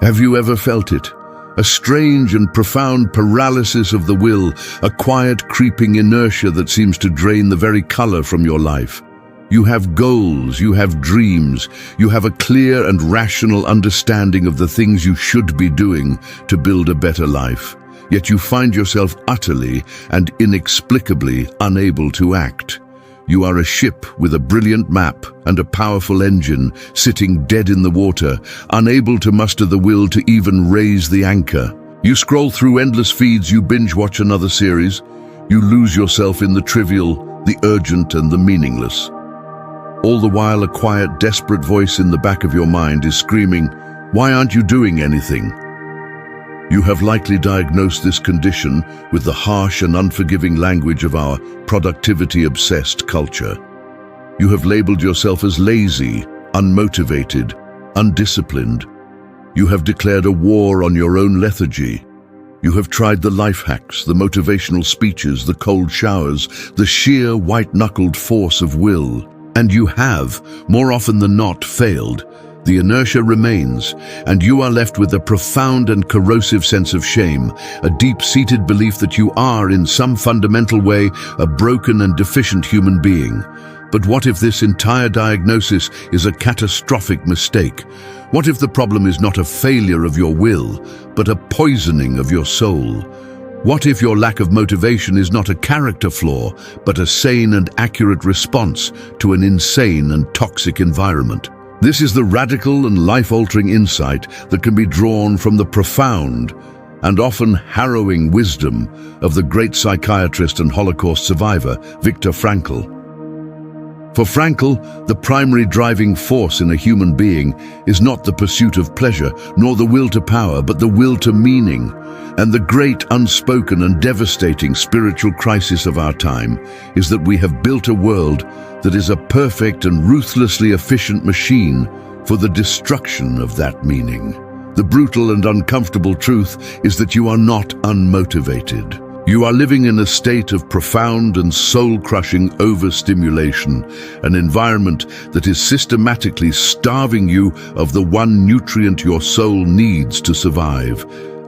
Have you ever felt it? A strange and profound paralysis of the will, a quiet creeping inertia that seems to drain the very color from your life. You have goals, you have dreams, you have a clear and rational understanding of the things you should be doing to build a better life. Yet you find yourself utterly and inexplicably unable to act. You are a ship with a brilliant map and a powerful engine, sitting dead in the water, unable to muster the will to even raise the anchor. You scroll through endless feeds, you binge-watch another series. You lose yourself in the trivial, the urgent, and the meaningless. All the while, a quiet, desperate voice in the back of your mind is screaming, "Why aren't you doing anything?" You have likely diagnosed this condition with the harsh and unforgiving language of our productivity-obsessed culture. You have labeled yourself as lazy, unmotivated, undisciplined. You have declared a war on your own lethargy. You have tried the life hacks, the motivational speeches, the cold showers, the sheer white-knuckled force of will. And you have, more often than not, failed. The inertia remains, and you are left with a profound and corrosive sense of shame, a deep-seated belief that you are, in some fundamental way, a broken and deficient human being. But what if this entire diagnosis is a catastrophic mistake? What if the problem is not a failure of your will, but a poisoning of your soul? What if your lack of motivation is not a character flaw, but a sane and accurate response to an insane and toxic environment? This is the radical and life-altering insight that can be drawn from the profound and often harrowing wisdom of the great psychiatrist and Holocaust survivor, Viktor Frankl. For Frankl, the primary driving force in a human being is not the pursuit of pleasure, nor the will to power, but the will to meaning. And the great, unspoken and devastating spiritual crisis of our time is that we have built a world that is a perfect and ruthlessly efficient machine for the destruction of that meaning. The brutal and uncomfortable truth is that you are not unmotivated. You are living in a state of profound and soul-crushing overstimulation, an environment that is systematically starving you of the one nutrient your soul needs to survive,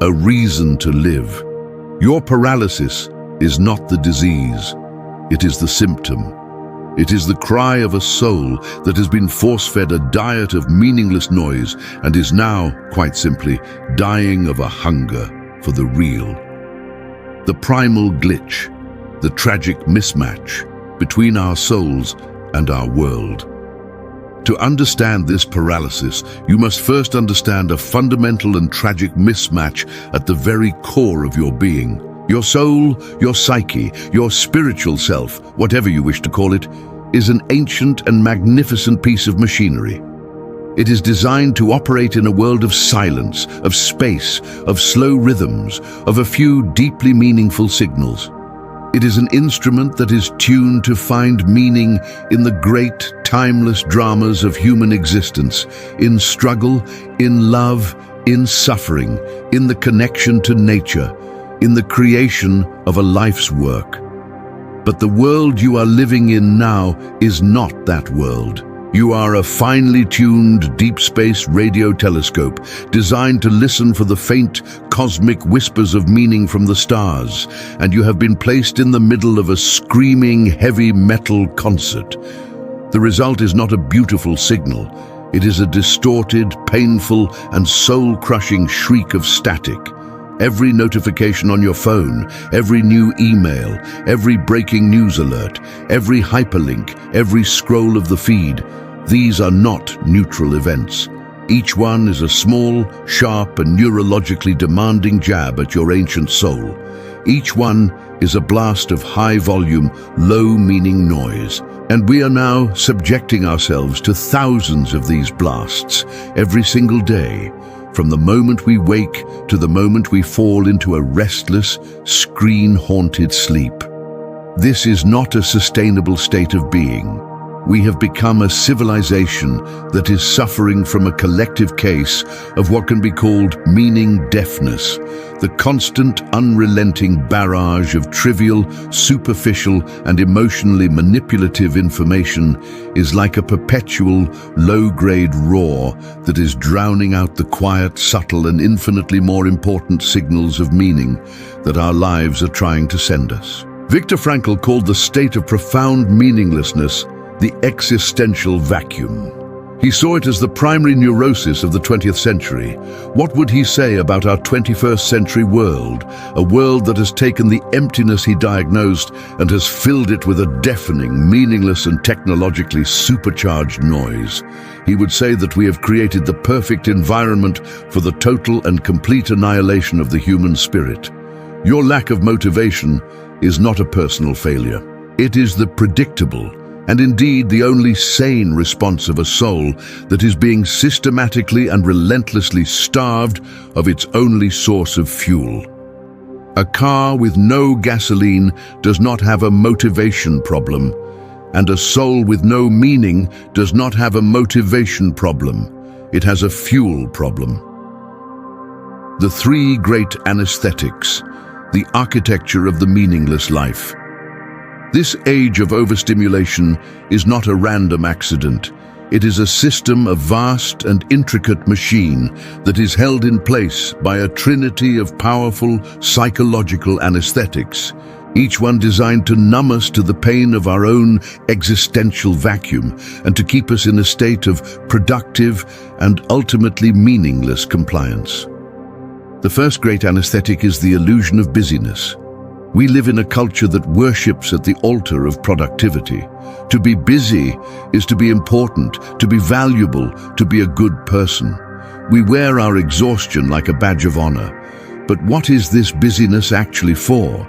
a reason to live. Your paralysis is not the disease, it is the symptom. It is the cry of a soul that has been force-fed a diet of meaningless noise and is now, quite simply, dying of a hunger for the real. The primal glitch, the tragic mismatch between our souls and our world. To understand this paralysis, you must first understand a fundamental and tragic mismatch at the very core of your being. Your soul, your psyche, your spiritual self, whatever you wish to call it, is an ancient and magnificent piece of machinery. It is designed to operate in a world of silence, of space, of slow rhythms, of a few deeply meaningful signals. It is an instrument that is tuned to find meaning in the great, timeless dramas of human existence, in struggle, in love, in suffering, in the connection to nature, in the creation of a life's work. But the world you are living in now is not that world. You are a finely tuned deep space radio telescope designed to listen for the faint cosmic whispers of meaning from the stars, and you have been placed in the middle of a screaming heavy metal concert. The result is not a beautiful signal. It is a distorted, painful, and soul-crushing shriek of static. Every notification on your phone, every new email, every breaking news alert, every hyperlink, every scroll of the feed, these are not neutral events. Each one is a small, sharp, and neurologically demanding jab at your ancient soul. Each one is a blast of high-volume, low-meaning noise. And we are now subjecting ourselves to thousands of these blasts every single day, from the moment we wake to the moment we fall into a restless, screen-haunted sleep. This is not a sustainable state of being. We have become a civilization that is suffering from a collective case of what can be called meaning deafness, The constant, unrelenting barrage of trivial, superficial, and emotionally manipulative information is like a perpetual, low-grade roar that is drowning out the quiet, subtle, and infinitely more important signals of meaning that our lives are trying to send us. Viktor Frankl called the state of profound meaninglessness the existential vacuum. He saw it as the primary neurosis of the 20th century. What would he say about our 21st century world, a world that has taken the emptiness he diagnosed and has filled it with a deafening, meaningless and technologically supercharged noise? He would say that we have created the perfect environment for the total and complete annihilation of the human spirit. Your lack of motivation is not a personal failure. It is the predictable, and indeed the only sane response of a soul that is being systematically and relentlessly starved of its only source of fuel. A car with no gasoline does not have a motivation problem, and a soul with no meaning does not have a motivation problem. It has a fuel problem. The three great anesthetics, the architecture of the meaningless life. This age of overstimulation is not a random accident. It is a system of vast and intricate machine that is held in place by a trinity of powerful psychological anesthetics, each one designed to numb us to the pain of our own existential vacuum and to keep us in a state of productive and ultimately meaningless compliance. The first great anesthetic is the illusion of busyness. We live in a culture that worships at the altar of productivity. To be busy is to be important, to be valuable, to be a good person. We wear our exhaustion like a badge of honor. But what is this busyness actually for?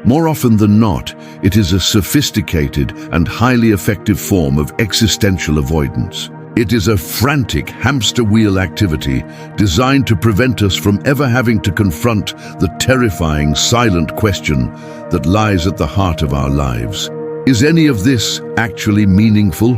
More often than not, it is a sophisticated and highly effective form of existential avoidance. It is a frantic hamster wheel activity designed to prevent us from ever having to confront the terrifying silent question that lies at the heart of our lives. Is any of this actually meaningful?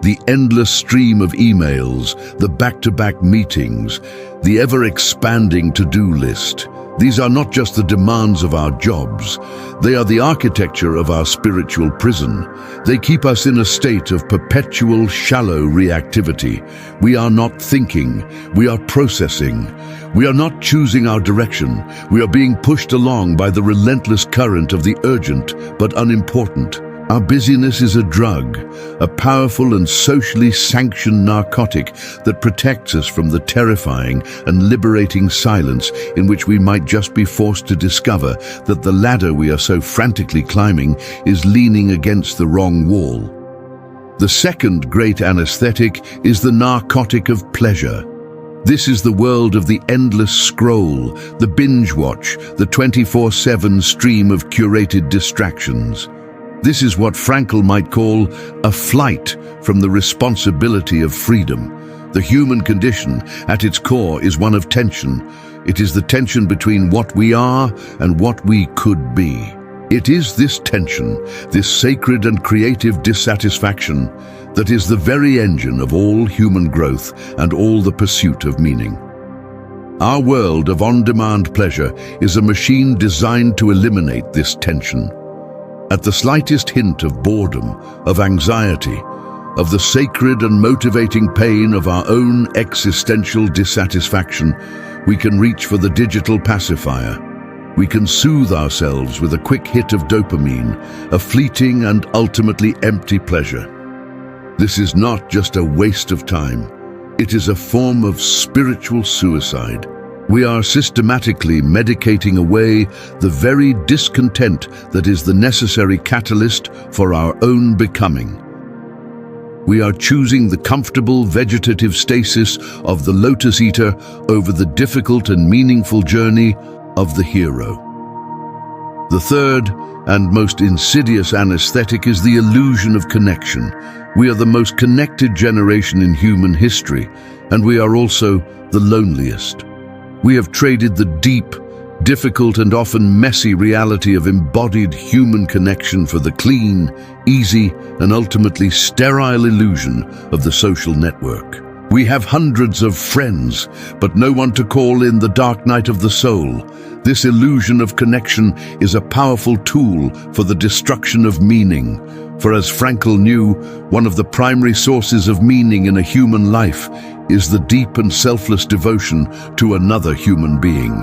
The endless stream of emails, the back-to-back meetings, the ever-expanding to-do list. These are not just the demands of our jobs. They are the architecture of our spiritual prison. They keep us in a state of perpetual shallow reactivity. We are not thinking, we are processing. We are not choosing our direction. We are being pushed along by the relentless current of the urgent but unimportant. Our busyness is a drug, a powerful and socially sanctioned narcotic that protects us from the terrifying and liberating silence in which we might just be forced to discover that the ladder we are so frantically climbing is leaning against the wrong wall. The second great anesthetic is the narcotic of pleasure. This is the world of the endless scroll, the binge watch, the 24/7 stream of curated distractions. This is what Frankl might call a flight from the responsibility of freedom. The human condition, at its core, is one of tension. It is the tension between what we are and what we could be. It is this tension, this sacred and creative dissatisfaction, that is the very engine of all human growth and all the pursuit of meaning. Our world of on-demand pleasure is a machine designed to eliminate this tension. At the slightest hint of boredom, of anxiety, of the sacred and motivating pain of our own existential dissatisfaction, we can reach for the digital pacifier. We can soothe ourselves with a quick hit of dopamine, a fleeting and ultimately empty pleasure. This is not just a waste of time. It is a form of spiritual suicide. We are systematically medicating away the very discontent that is the necessary catalyst for our own becoming. We are choosing the comfortable vegetative stasis of the lotus eater over the difficult and meaningful journey of the hero. The third and most insidious anesthetic is the illusion of connection. We are the most connected generation in human history, and we are also the loneliest. We have traded the deep, difficult and often messy reality of embodied human connection for the clean, easy and ultimately sterile illusion of the social network. We have hundreds of friends, but no one to call in the dark night of the soul. This illusion of connection is a powerful tool for the destruction of meaning. For as Frankl knew, one of the primary sources of meaning in a human life is the deep and selfless devotion to another human being.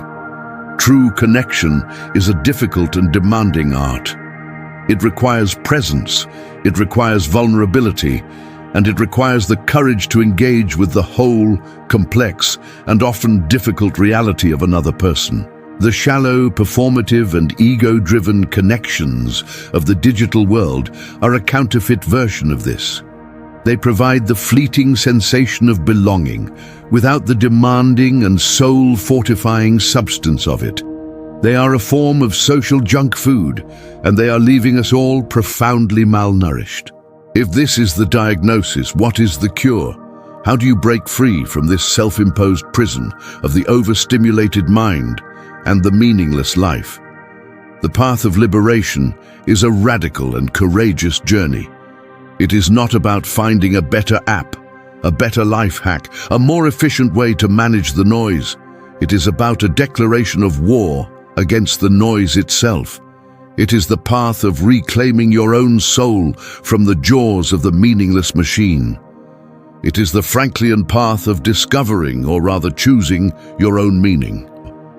True connection is a difficult and demanding art. It requires presence, it requires vulnerability, and it requires the courage to engage with the whole, complex, and often difficult reality of another person. The shallow, performative, and ego-driven connections of the digital world are a counterfeit version of this. They provide the fleeting sensation of belonging without the demanding and soul-fortifying substance of it. They are a form of social junk food, and they are leaving us all profoundly malnourished. If this is the diagnosis, what is the cure? How do you break free from this self-imposed prison of the overstimulated mind and the meaningless life? The path of liberation is a radical and courageous journey. It is not about finding a better app, a better life hack, a more efficient way to manage the noise. It is about a declaration of war against the noise itself. It is the path of reclaiming your own soul from the jaws of the meaningless machine. It is the Franklian path of discovering, or rather choosing, your own meaning.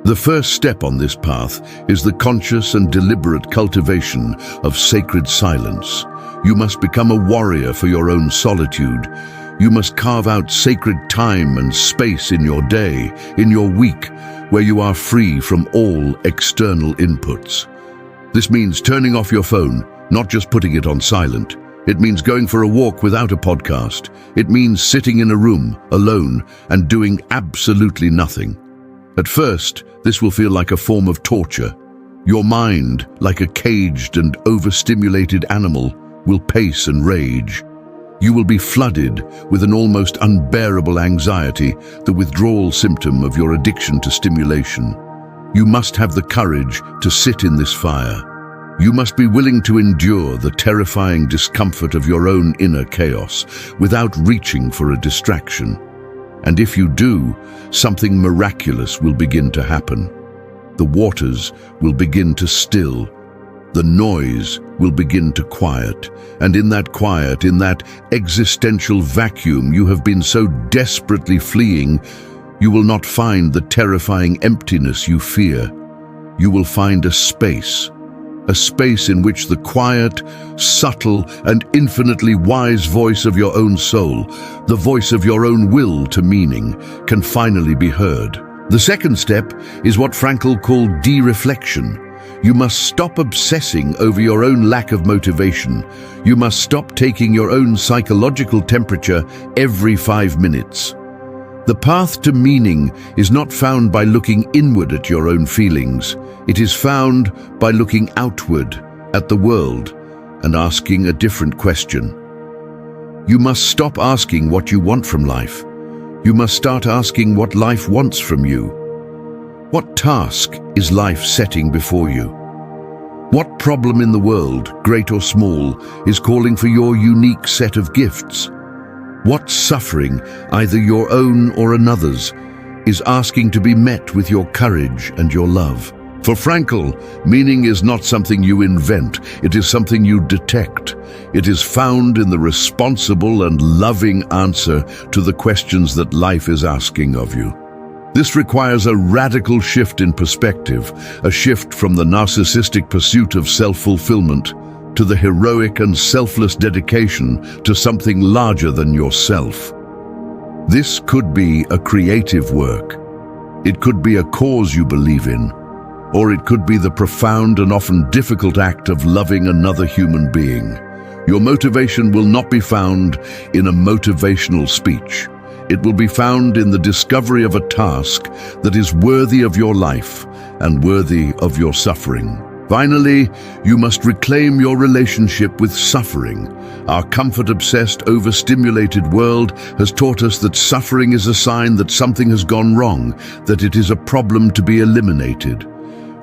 The first step on this path is the conscious and deliberate cultivation of sacred silence. You must become a warrior for your own solitude. You must carve out sacred time and space in your day, in your week, where you are free from all external inputs. This means turning off your phone, not just putting it on silent. It means going for a walk without a podcast. It means sitting in a room, alone, and doing absolutely nothing. At first, this will feel like a form of torture. Your mind, like a caged and overstimulated animal, will pace and rage. You will be flooded with an almost unbearable anxiety, the withdrawal symptom of your addiction to stimulation. You must have the courage to sit in this fire. You must be willing to endure the terrifying discomfort of your own inner chaos without reaching for a distraction. And if you do, something miraculous will begin to happen. The waters will begin to still. The noise will begin to quiet, and in that quiet, in that existential vacuum you have been so desperately fleeing, you will not find the terrifying emptiness you fear. You will find a space in which the quiet, subtle, and infinitely wise voice of your own soul, the voice of your own will to meaning, can finally be heard. The second step is what Frankl called de-reflection. You must stop obsessing over your own lack of motivation. You must stop taking your own psychological temperature every 5 minutes. The path to meaning is not found by looking inward at your own feelings. It is found by looking outward at the world and asking a different question. You must stop asking what you want from life. You must start asking what life wants from you. What task is life setting before you? What problem in the world, great or small, is calling for your unique set of gifts? What suffering, either your own or another's, is asking to be met with your courage and your love? For Frankl, meaning is not something you invent, it is something you detect. It is found in the responsible and loving answer to the questions that life is asking of you. This requires a radical shift in perspective, a shift from the narcissistic pursuit of self-fulfillment to the heroic and selfless dedication to something larger than yourself. This could be a creative work. It could be a cause you believe in, or it could be the profound and often difficult act of loving another human being. Your motivation will not be found in a motivational speech. It will be found in the discovery of a task that is worthy of your life and worthy of your suffering. Finally, you must reclaim your relationship with suffering. Our comfort-obsessed, overstimulated world has taught us that suffering is a sign that something has gone wrong, that it is a problem to be eliminated.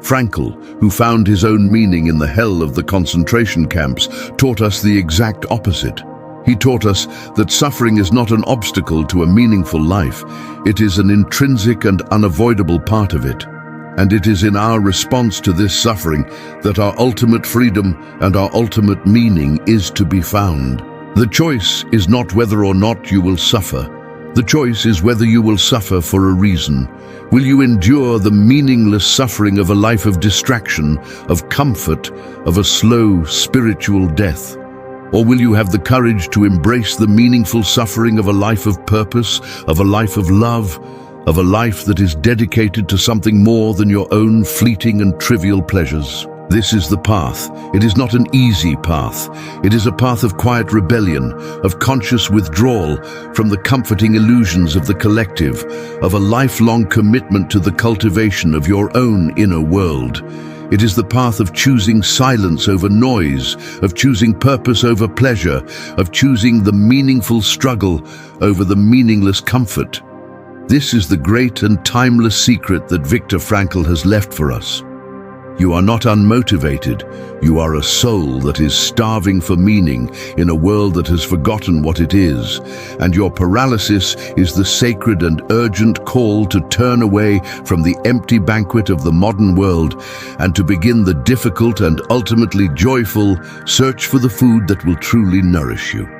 Frankl, who found his own meaning in the hell of the concentration camps, taught us the exact opposite. He taught us that suffering is not an obstacle to a meaningful life. It is an intrinsic and unavoidable part of it. And it is in our response to this suffering that our ultimate freedom and our ultimate meaning is to be found. The choice is not whether or not you will suffer. The choice is whether you will suffer for a reason. Will you endure the meaningless suffering of a life of distraction, of comfort, of a slow spiritual death? Or will you have the courage to embrace the meaningful suffering of a life of purpose, of a life of love, of a life that is dedicated to something more than your own fleeting and trivial pleasures? This is the path. It is not an easy path. It is a path of quiet rebellion, of conscious withdrawal from the comforting illusions of the collective, of a lifelong commitment to the cultivation of your own inner world. It is the path of choosing silence over noise, of choosing purpose over pleasure, of choosing the meaningful struggle over the meaningless comfort. This is the great and timeless secret that Viktor Frankl has left for us. You are not unmotivated. You are a soul that is starving for meaning in a world that has forgotten what it is. And your paralysis is the sacred and urgent call to turn away from the empty banquet of the modern world and to begin the difficult and ultimately joyful search for the food that will truly nourish you.